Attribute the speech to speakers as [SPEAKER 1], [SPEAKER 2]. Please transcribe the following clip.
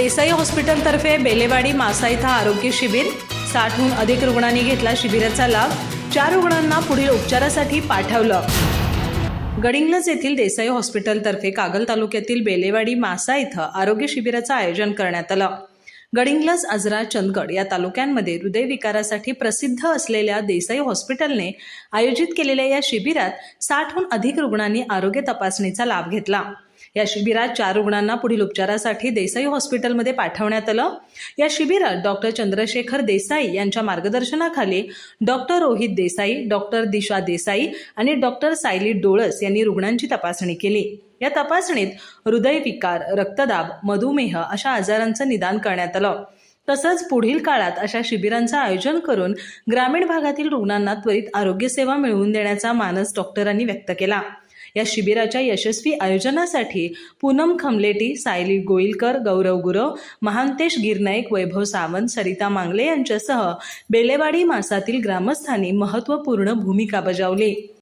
[SPEAKER 1] देसाई हॉस्पिटलतर्फे बेलेवाडी मासा इथं आरोग्य शिबिर 60हून अधिक रुग्णांनी घेतला शिबिराचा लाभ। 4 रुग्णांना पुढील उपचारासाठी पाठवलं। गडिंग्लज येथील देसाई हॉस्पिटलतर्फे कागल तालुक्यातील बेलेवाडी मासा इथं आरोग्य शिबिराचं आयोजन करण्यात आलं। गडिंग्लज, आजरा, चंदगड या तालुक्यांमध्ये हृदयविकारासाठी प्रसिद्ध असलेल्या देसाई हॉस्पिटलने आयोजित केलेल्या या शिबिरात 60हून अधिक रुग्णांनी आरोग्य तपासणीचा लाभ घेतला। या शिबिरात 4 रुग्णांना पुढील उपचारासाठी देसाई हॉस्पिटलमध्ये पाठवण्यात आलं। या शिबिरात डॉक्टर चंद्रशेखर देसाई यांच्या मार्गदर्शनाखाली डॉक्टर रोहित देसाई, डॉक्टर दिशा देसाई आणि डॉक्टर सायली डोळस यांनी रुग्णांची तपासणी केली। या तपासणीत हृदयविकार, रक्तदाब, मधुमेह अशा आजारांचं निदान करण्यात आलं। तसंच पुढील काळात अशा शिबिरांचं आयोजन करून ग्रामीण भागातील रुग्णांना त्वरित आरोग्य सेवा मिळवून देण्याचा मानस डॉक्टरांनी व्यक्त केला। या शिबिराच्या यशस्वी आयोजनासाठी पूनम खमलेटी, सायली गोईलकर, गौरव गुरव, महांतेश गिरनाईक, वैभव सावंत, सरिता मांगले यांच्यासह बेलेवाडी मासातील ग्रामस्थांनी महत्त्वपूर्ण भूमिका बजावली।